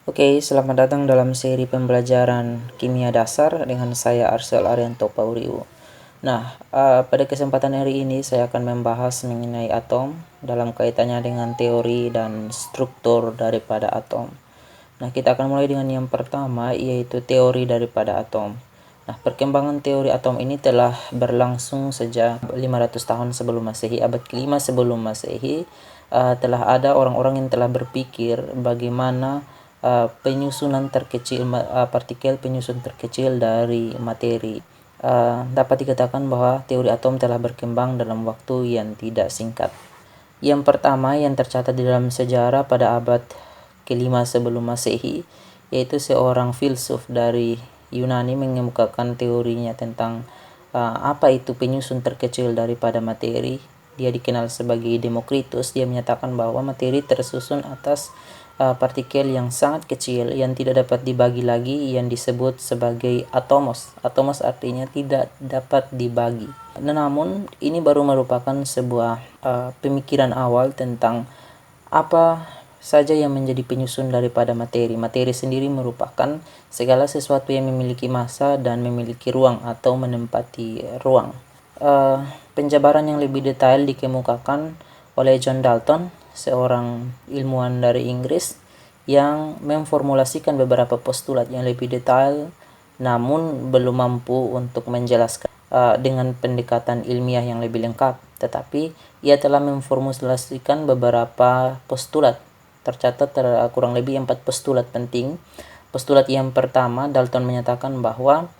Oke, selamat datang dalam seri pembelajaran kimia dasar dengan saya Arsel Arianto Pauriu. Nah, pada kesempatan hari ini saya akan membahas mengenai atom dalam kaitannya dengan teori dan struktur daripada atom. Nah, kita akan mulai dengan yang pertama, yaitu teori daripada atom. Nah, perkembangan teori atom ini telah berlangsung sejak 500 tahun sebelum Masehi, abad ke-5 sebelum Masehi. Telah ada orang-orang yang telah berpikir bagaimana penyusunan terkecil partikel penyusun terkecil dari materi. Dapat dikatakan bahwa teori atom telah berkembang dalam waktu yang tidak singkat. Yang pertama yang tercatat di dalam sejarah pada abad ke-5 sebelum Masehi, yaitu seorang filsuf dari Yunani mengemukakan teorinya tentang apa itu penyusun terkecil daripada materi. Dia dikenal sebagai Demokritus. Dia menyatakan bahwa materi tersusun atas partikel yang sangat kecil yang tidak dapat dibagi lagi, yang disebut sebagai atomos. Atomos artinya tidak dapat dibagi. Namun ini baru merupakan sebuah pemikiran awal tentang apa saja yang menjadi penyusun daripada materi. Materi sendiri merupakan segala sesuatu yang memiliki massa dan memiliki ruang atau menempati ruang. Penjabaran yang lebih detail dikemukakan oleh John Dalton, seorang ilmuwan dari Inggris yang memformulasikan beberapa postulat yang lebih detail, namun belum mampu untuk menjelaskan dengan pendekatan ilmiah yang lebih lengkap. Tetapi ia telah memformulasikan beberapa postulat. Tercatat kurang lebih 4 postulat penting. Postulat yang pertama, Dalton menyatakan bahwa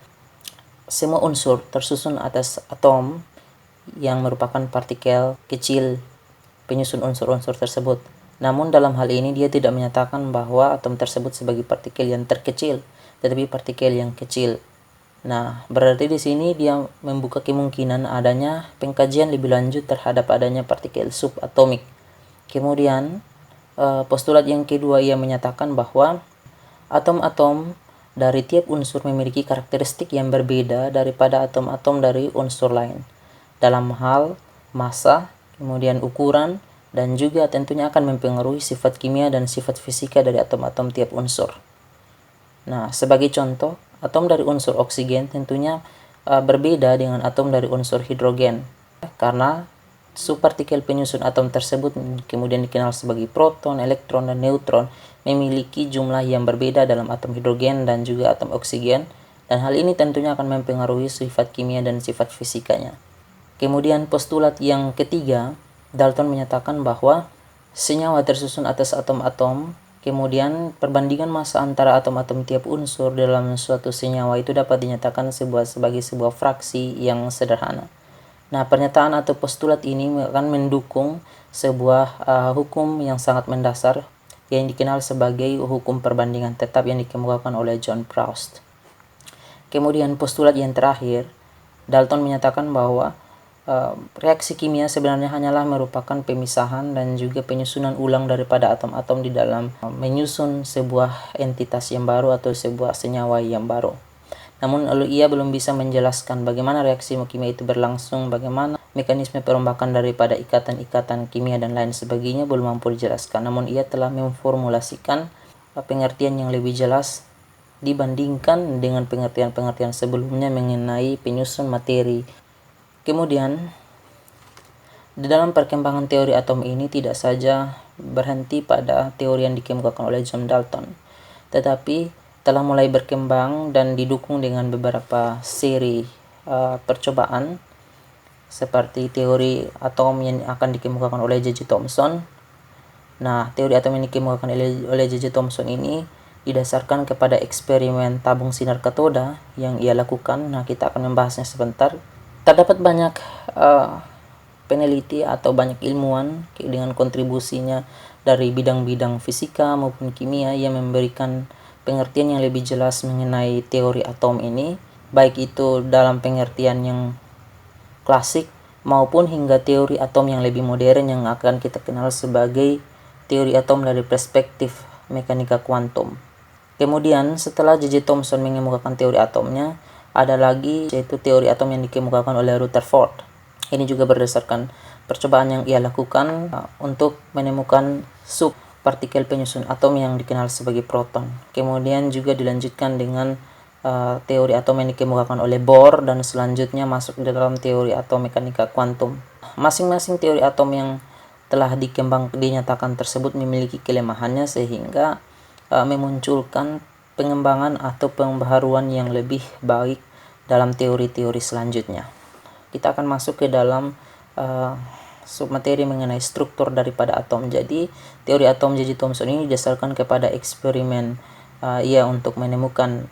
semua unsur tersusun atas atom yang merupakan partikel kecil penyusun unsur-unsur tersebut. Namun dalam hal ini dia tidak menyatakan bahwa atom tersebut sebagai partikel yang terkecil, tetapi partikel yang kecil. Nah, berarti di sini dia membuka kemungkinan adanya pengkajian lebih lanjut terhadap adanya partikel subatomik. Kemudian, postulat yang kedua ia menyatakan bahwa atom-atom dari tiap unsur memiliki karakteristik yang berbeda daripada atom-atom dari unsur lain dalam hal massa, kemudian ukuran, dan juga tentunya akan mempengaruhi sifat kimia dan sifat fisika dari atom-atom tiap unsur. Nah, sebagai contoh, atom dari unsur oksigen tentunya berbeda dengan atom dari unsur hidrogen, karena subpartikel penyusun atom tersebut kemudian dikenal sebagai proton, elektron, dan neutron memiliki jumlah yang berbeda dalam atom hidrogen dan juga atom oksigen, dan hal ini tentunya akan mempengaruhi sifat kimia dan sifat fisikanya. Kemudian postulat yang ketiga, Dalton menyatakan bahwa senyawa tersusun atas atom-atom, kemudian perbandingan massa antara atom-atom tiap unsur dalam suatu senyawa itu dapat dinyatakan sebagai sebuah fraksi yang sederhana. Nah, pernyataan atau postulat ini akan mendukung sebuah hukum yang sangat mendasar yang dikenal sebagai hukum perbandingan tetap yang dikemukakan oleh John Proust. Kemudian postulat yang terakhir, Dalton menyatakan bahwa reaksi kimia sebenarnya hanyalah merupakan pemisahan dan juga penyusunan ulang daripada atom-atom di dalam menyusun sebuah entitas yang baru atau sebuah senyawa yang baru. Namun ia belum bisa menjelaskan bagaimana reaksi kimia itu berlangsung, bagaimana mekanisme perombakan daripada ikatan-ikatan kimia dan lain sebagainya belum mampu dijelaskan. Namun ia telah memformulasikan pengertian yang lebih jelas dibandingkan dengan pengertian-pengertian sebelumnya mengenai penyusun materi. Kemudian, di dalam perkembangan teori atom ini tidak saja berhenti pada teori yang dikemukakan oleh John Dalton, tetapi telah mulai berkembang dan didukung dengan beberapa seri percobaan seperti teori atom yang akan dikemukakan oleh J.J. Thomson. Nah, teori atom yang dikemukakan oleh J.J. Thomson ini didasarkan kepada eksperimen tabung sinar katoda yang ia lakukan. Nah, kita akan membahasnya sebentar. Terdapat banyak peneliti atau banyak ilmuwan dengan kontribusinya dari bidang-bidang fisika maupun kimia yang memberikan pengertian yang lebih jelas mengenai teori atom ini, baik itu dalam pengertian yang klasik maupun hingga teori atom yang lebih modern yang akan kita kenal sebagai teori atom dari perspektif mekanika kuantum. Kemudian setelah J.J. Thomson mengemukakan teori atomnya, ada lagi yaitu teori atom yang dikemukakan oleh Rutherford. Ini juga berdasarkan percobaan yang ia lakukan untuk menemukan partikel penyusun atom yang dikenal sebagai proton. Kemudian juga dilanjutkan dengan teori atom yang dikemukakan oleh Bohr, dan selanjutnya masuk di dalam teori atom mekanika kuantum. Masing-masing teori atom yang telah dinyatakan tersebut memiliki kelemahannya sehingga memunculkan pengembangan atau pembaharuan yang lebih baik dalam teori-teori selanjutnya. Kita akan masuk ke dalam submateri mengenai struktur daripada atom. Jadi teori atom J.J. Thomson ini didasarkan kepada eksperimen ia untuk menemukan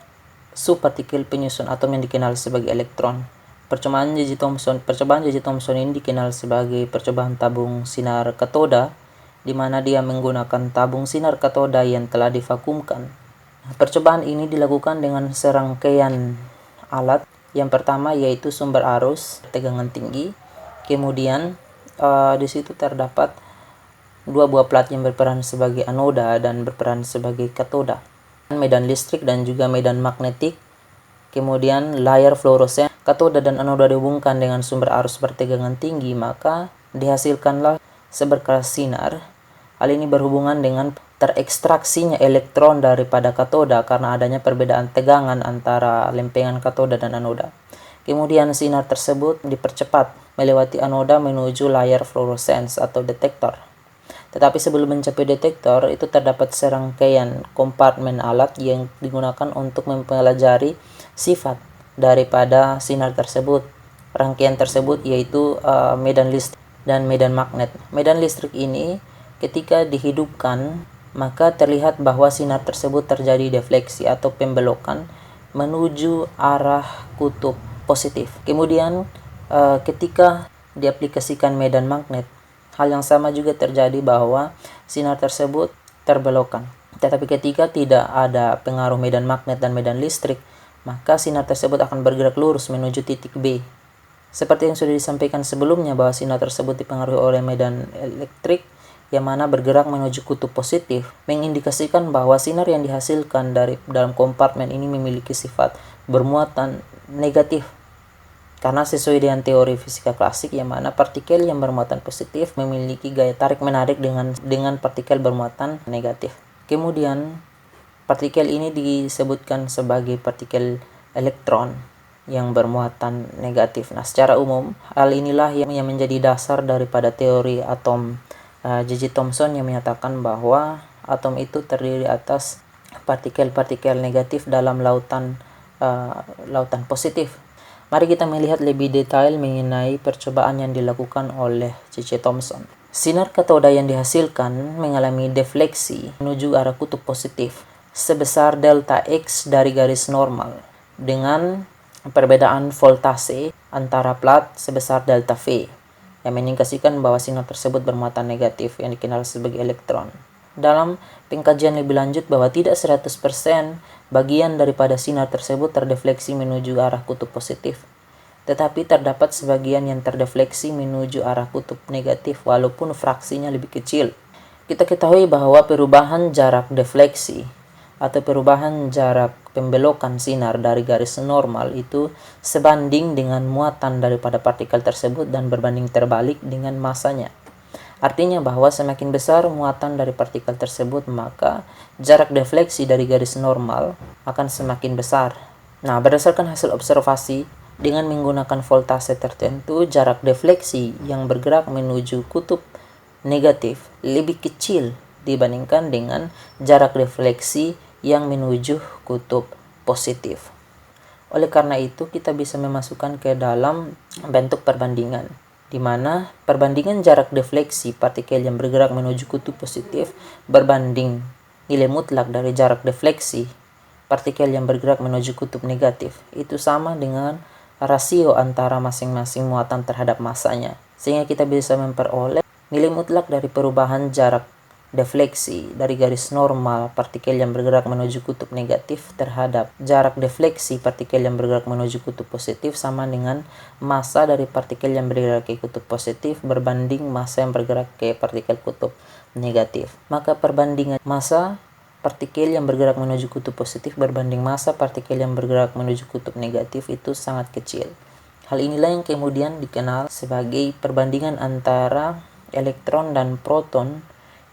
subpartikel penyusun atom yang dikenal sebagai elektron. Percobaan J.J. Thomson ini dikenal sebagai percobaan tabung sinar katoda, di mana dia menggunakan tabung sinar katoda yang telah divakumkan. Percobaan ini dilakukan dengan serangkaian alat. Yang pertama yaitu sumber arus tegangan tinggi. Kemudian di situ terdapat dua buah plat yang berperan sebagai anoda dan berperan sebagai katoda, medan listrik dan juga medan magnetik. Kemudian layar fluoresen. Katoda dan anoda dihubungkan dengan sumber arus bertegangan tinggi, maka dihasilkanlah seberkas sinar. Hal ini berhubungan dengan terekstraksinya elektron daripada katoda karena adanya perbedaan tegangan antara lempengan katoda dan anoda. Kemudian sinar tersebut dipercepat melewati anoda menuju layar fluoresens atau detektor. Tetapi sebelum mencapai detektor, itu terdapat serangkaian kompartemen alat yang digunakan untuk mempelajari sifat daripada sinar tersebut. Rangkaian tersebut yaitu medan listrik dan medan magnet. Medan listrik ini ketika dihidupkan, maka terlihat bahwa sinar tersebut terjadi defleksi atau pembelokan menuju arah kutub positif. Kemudian ketika diaplikasikan medan magnet, hal yang sama juga terjadi bahwa sinar tersebut terbelokkan. Tetapi ketika tidak ada pengaruh medan magnet dan medan listrik, maka sinar tersebut akan bergerak lurus menuju titik B. Seperti yang sudah disampaikan sebelumnya bahwa sinar tersebut dipengaruhi oleh medan elektrik yang mana bergerak menuju kutub positif, mengindikasikan bahwa sinar yang dihasilkan dari dalam kompartemen ini memiliki sifat bermuatan negatif. Karena sesuai dengan teori fisika klasik yang mana partikel yang bermuatan positif memiliki gaya tarik menarik dengan partikel bermuatan negatif. Kemudian partikel ini disebutkan sebagai partikel elektron yang bermuatan negatif. Nah, secara umum hal inilah yang menjadi dasar daripada teori atom J.J. Thomson yang menyatakan bahwa atom itu terdiri atas partikel-partikel negatif dalam lautan positif. Mari kita melihat lebih detail mengenai percobaan yang dilakukan oleh J.J. Thomson. Sinar katoda yang dihasilkan mengalami defleksi menuju arah kutub positif sebesar delta X dari garis normal dengan perbedaan voltase antara plat sebesar delta V yang mengindikasikan bahwa sinar tersebut bermuatan negatif yang dikenal sebagai elektron. Dalam pengkajian lebih lanjut bahwa tidak 100% bagian daripada sinar tersebut terdefleksi menuju arah kutub positif, tetapi terdapat sebagian yang terdefleksi menuju arah kutub negatif walaupun fraksinya lebih kecil. Kita ketahui bahwa perubahan jarak defleksi atau perubahan jarak pembelokan sinar dari garis normal itu sebanding dengan muatan daripada partikel tersebut dan berbanding terbalik dengan masanya. Artinya bahwa semakin besar muatan dari partikel tersebut, maka jarak defleksi dari garis normal akan semakin besar. Nah, berdasarkan hasil observasi, dengan menggunakan voltase tertentu, jarak defleksi yang bergerak menuju kutub negatif lebih kecil dibandingkan dengan jarak defleksi yang menuju kutub positif. Oleh karena itu, kita bisa memasukkan ke dalam bentuk perbandingan, di mana perbandingan jarak defleksi partikel yang bergerak menuju kutub positif berbanding nilai mutlak dari jarak defleksi partikel yang bergerak menuju kutub negatif itu sama dengan rasio antara masing-masing muatan terhadap masanya, sehingga kita bisa memperoleh nilai mutlak dari perubahan jarak defleksi dari garis normal partikel yang bergerak menuju kutub negatif terhadap jarak defleksi partikel yang bergerak menuju kutub positif sama dengan massa dari partikel yang bergerak ke kutub positif berbanding massa yang bergerak ke partikel kutub negatif. Maka perbandingan massa partikel yang bergerak menuju kutub positif berbanding massa partikel yang bergerak menuju kutub negatif itu sangat kecil. Hal inilah yang kemudian dikenal sebagai perbandingan antara elektron dan proton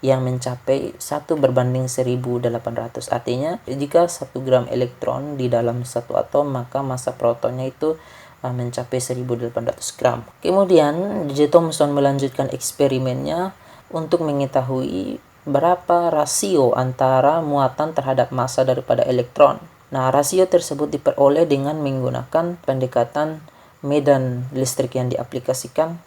yang mencapai 1:1800. Artinya jika 1 gram elektron di dalam satu atom, maka massa protonnya itu mencapai 1800 gram. Kemudian J. Thomson melanjutkan eksperimennya untuk mengetahui berapa rasio antara muatan terhadap massa daripada elektron. Nah, rasio tersebut diperoleh dengan menggunakan pendekatan medan listrik yang diaplikasikan.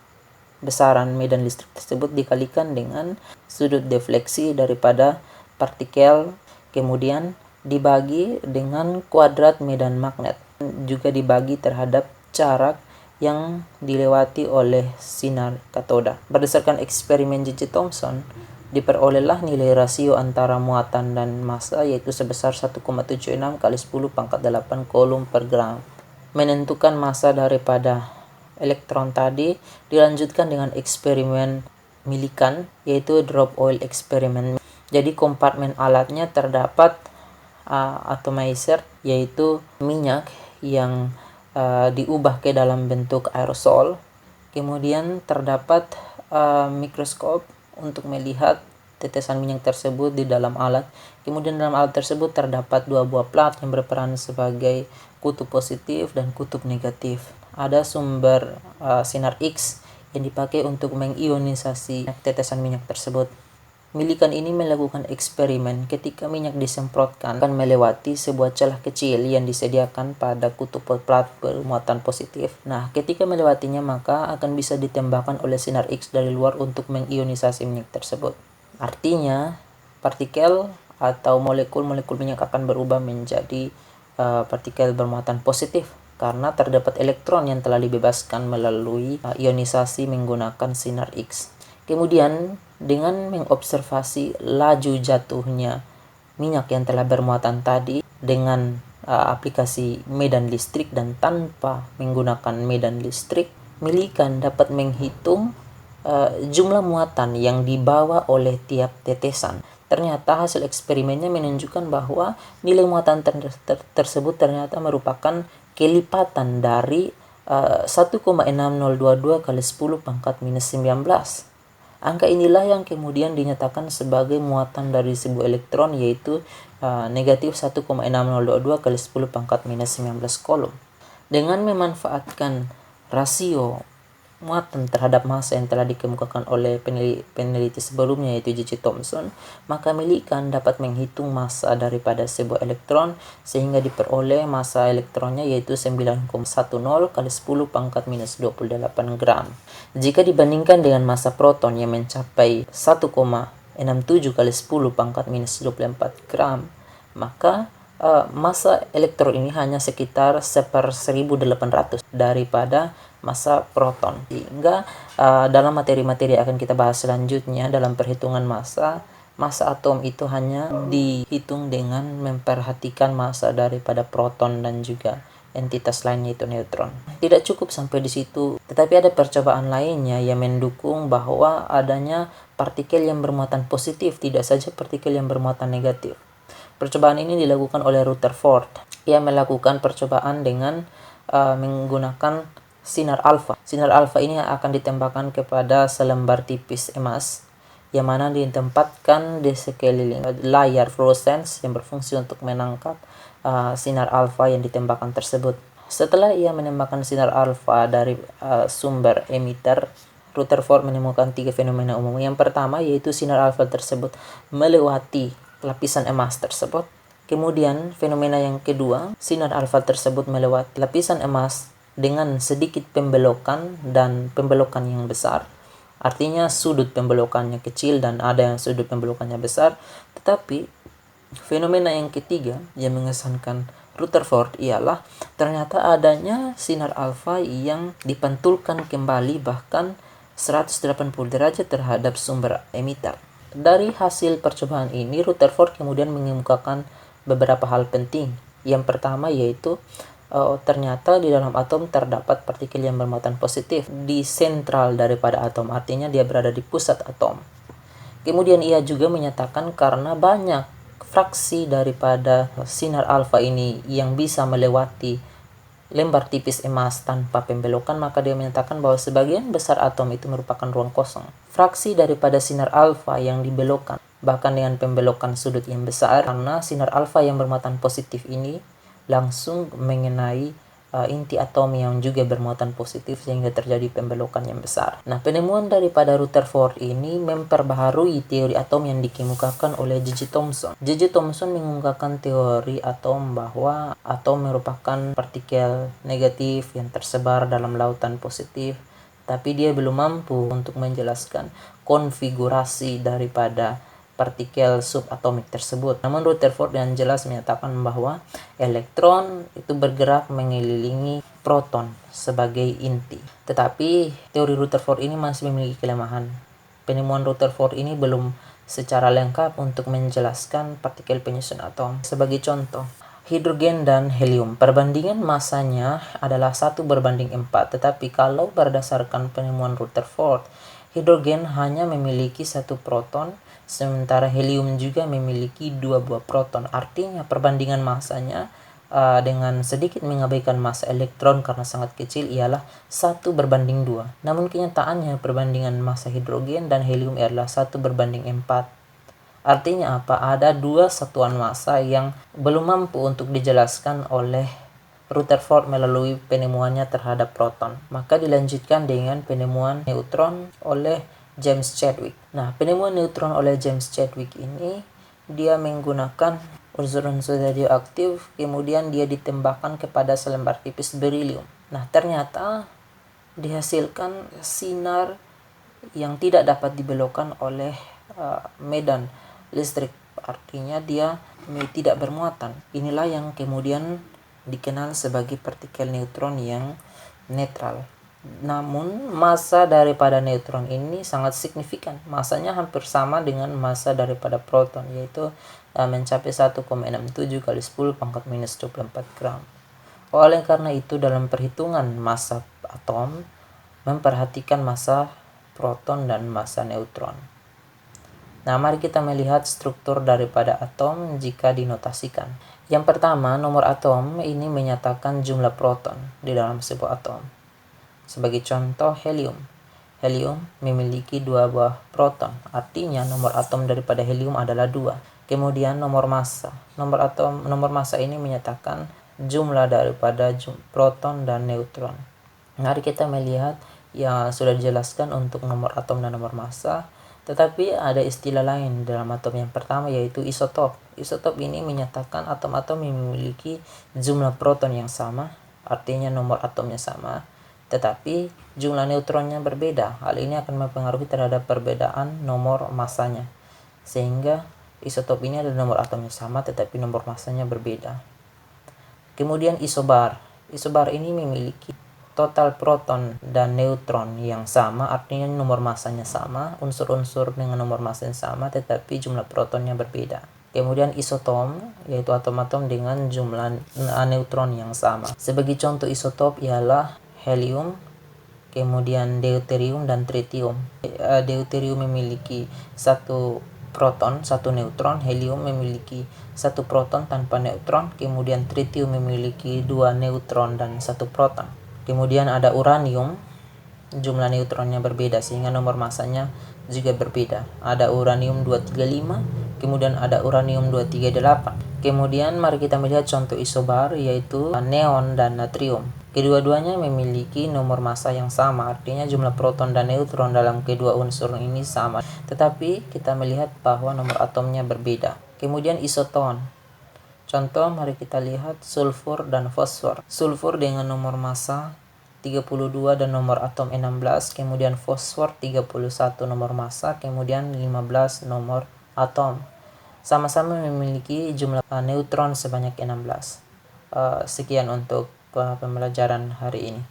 Besaran medan listrik tersebut dikalikan dengan sudut defleksi daripada partikel, kemudian dibagi dengan kuadrat medan magnet, juga dibagi terhadap jarak yang dilewati oleh sinar katoda. Berdasarkan eksperimen J. Thomson, diperolehlah nilai rasio antara muatan dan massa yaitu sebesar 1,76 kali 10 pangkat 8 coulomb per gram. Menentukan massa daripada elektron tadi dilanjutkan dengan eksperimen Millikan, yaitu drop oil experiment. Jadi kompartemen alatnya terdapat atomizer, yaitu minyak yang diubah ke dalam bentuk aerosol. Kemudian terdapat mikroskop untuk melihat tetesan minyak tersebut di dalam alat. Kemudian dalam alat tersebut terdapat 2 buah plat yang berperan sebagai kutub positif dan kutub negatif. Ada sumber sinar X yang dipakai untuk mengionisasi tetesan minyak tersebut. Millikan ini melakukan eksperimen ketika minyak disemprotkan akan melewati sebuah celah kecil yang disediakan pada kutub plat bermuatan positif. Nah, ketika melewatinya maka akan bisa ditembakkan oleh sinar X dari luar untuk mengionisasi minyak tersebut. Artinya, partikel atau molekul-molekul minyak akan berubah menjadi partikel bermuatan positif karena terdapat elektron yang telah dibebaskan melalui ionisasi menggunakan sinar X. Kemudian dengan mengobservasi laju jatuhnya minyak yang telah bermuatan tadi dengan aplikasi medan listrik dan tanpa menggunakan medan listrik, Millikan dapat menghitung jumlah muatan yang dibawa oleh tiap tetesan. Ternyata hasil eksperimennya menunjukkan bahwa nilai muatan tersebut ternyata merupakan kelipatan dari 1,6022 kali 10 pangkat minus 19. Angka inilah yang kemudian dinyatakan sebagai muatan dari sebuah elektron, yaitu negatif 1,6022 kali 10 pangkat minus 19 coulomb. Dengan memanfaatkan rasio muatan terhadap massa yang telah dikemukakan oleh peneliti sebelumnya yaitu J. Thomson, maka Millikan dapat menghitung massa daripada sebuah elektron sehingga diperoleh massa elektronnya yaitu 9,10 kali 10 pangkat minus 28 gram. Jika dibandingkan dengan massa proton yang mencapai 1,67 kali 10 pangkat minus 24 gram, maka massa elektron ini hanya sekitar 1/1800 daripada massa proton. Sehingga dalam materi-materi akan kita bahas selanjutnya dalam perhitungan massa atom itu hanya dihitung dengan memperhatikan massa daripada proton dan juga entitas lainnya yaitu neutron. Tidak cukup sampai di situ, tetapi ada percobaan lainnya yang mendukung bahwa adanya partikel yang bermuatan positif, tidak saja partikel yang bermuatan negatif. Percobaan ini dilakukan oleh Rutherford. Ia melakukan percobaan dengan menggunakan sinar alfa. Sinar alfa ini akan ditembakkan kepada selembar tipis emas yang mana ditempatkan di sekeliling layar fluorescence yang berfungsi untuk menangkap sinar alfa yang ditembakkan tersebut. Setelah ia menembakkan sinar alfa dari sumber emitter, Rutherford menemukan 3 fenomena umum. Yang pertama yaitu sinar alfa tersebut melewati lapisan emas tersebut. Kemudian fenomena yang kedua, sinar alfa tersebut melewati lapisan emas dengan sedikit pembelokan dan pembelokan yang besar. Artinya sudut pembelokannya kecil dan ada yang sudut pembelokannya besar. Tetapi fenomena yang ketiga yang mengesankan Rutherford ialah ternyata adanya sinar alfa yang dipantulkan kembali bahkan 180 derajat terhadap sumber emitter. Dari hasil percobaan ini, Rutherford kemudian mengemukakan beberapa hal penting. Yang pertama yaitu ternyata di dalam atom terdapat partikel yang bermuatan positif di sentral daripada atom, artinya dia berada di pusat atom. Kemudian ia juga menyatakan karena banyak fraksi daripada sinar alfa ini yang bisa melewati lembar tipis emas tanpa pembelokan, maka dia menyatakan bahwa sebagian besar atom itu merupakan ruang kosong. Fraksi daripada sinar alfa yang dibelokkan, bahkan dengan pembelokan sudut yang besar, karena sinar alfa yang bermuatan positif ini langsung mengenai inti atom yang juga bermuatan positif sehingga terjadi pembelokan yang besar. Nah, penemuan daripada Rutherford ini memperbaharui teori atom yang dikemukakan oleh J.J. Thomson. J.J. Thomson mengungkapkan teori atom bahwa atom merupakan partikel negatif yang tersebar dalam lautan positif, tapi dia belum mampu untuk menjelaskan konfigurasi daripada partikel subatomik tersebut. Namun Rutherford dengan jelas menyatakan bahwa elektron itu bergerak mengelilingi proton sebagai inti. Tetapi teori Rutherford ini masih memiliki kelemahan. Penemuan Rutherford ini belum secara lengkap untuk menjelaskan partikel penyusun atom. Sebagai contoh, hidrogen dan helium. Perbandingan masanya adalah 1:4, tetapi kalau berdasarkan penemuan Rutherford, hidrogen hanya memiliki 1 proton, sementara helium juga memiliki 2 buah proton. Artinya perbandingan masanya dengan sedikit mengabaikan massa elektron karena sangat kecil ialah 1:2. Namun kenyataannya perbandingan massa hidrogen dan helium adalah 1:4. Artinya apa? Ada 2 satuan massa yang belum mampu untuk dijelaskan oleh Rutherford melalui penemuannya terhadap proton. Maka dilanjutkan dengan penemuan neutron oleh James Chadwick. Nah, penemuan neutron oleh James Chadwick ini dia menggunakan unsur-unsur radioaktif, kemudian dia ditembakkan kepada selembar tipis berilium. Nah, ternyata dihasilkan sinar yang tidak dapat dibelokkan oleh medan listrik. Artinya dia tidak bermuatan. Inilah yang kemudian dikenal sebagai partikel neutron yang netral. Namun massa daripada neutron ini sangat signifikan. Massanya hampir sama dengan massa daripada proton, yaitu mencapai 1,67 kali 10⁻24 gram. Oleh karena itu dalam perhitungan massa atom memperhatikan massa proton dan massa neutron. Nah, mari kita melihat struktur daripada atom jika dinotasikan. Yang pertama, nomor atom ini menyatakan jumlah proton di dalam sebuah atom. Sebagai contoh, helium. Helium memiliki 2 buah proton, artinya nomor atom daripada helium adalah 2. Kemudian nomor massa. Nomor massa ini menyatakan jumlah daripada proton dan neutron. Mari kita melihat yang sudah dijelaskan untuk nomor atom dan nomor massa, tetapi ada istilah lain dalam atom yang pertama, yaitu isotop. Isotop ini menyatakan atom-atom yang memiliki jumlah proton yang sama, artinya nomor atomnya sama, tetapi jumlah neutronnya berbeda. Hal ini akan mempengaruhi terhadap perbedaan nomor massanya, sehingga isotop ini adalah nomor atomnya sama tetapi nomor massanya berbeda. Kemudian isobar. Isobar ini memiliki total proton dan neutron yang sama, artinya nomor massanya sama, unsur-unsur dengan nomor massa yang sama tetapi jumlah protonnya berbeda. Kemudian isotom, yaitu atom-atom dengan jumlah neutron yang sama. Sebagai contoh isotop ialah helium, kemudian deuterium dan tritium. Deuterium memiliki 1 proton, 1 neutron, helium memiliki 1 proton tanpa neutron, kemudian tritium memiliki 2 neutron dan 1 proton. Kemudian ada uranium, jumlah neutronnya berbeda sehingga nomor massanya juga berbeda. Ada uranium 235, kemudian ada uranium 238. Kemudian mari kita melihat contoh isobar, yaitu neon dan natrium. Kedua-duanya memiliki nomor massa yang sama, artinya jumlah proton dan neutron dalam kedua unsur ini sama, tetapi kita melihat bahwa nomor atomnya berbeda. Kemudian isoton. Contoh, mari kita lihat sulfur dan fosfor. Sulfur dengan nomor massa 32 dan nomor atom 16, kemudian fosfor 31 nomor massa, kemudian 15 nomor atom. Sama-sama memiliki jumlah neutron sebanyak 16. Sekian untuk pembelajaran hari ini.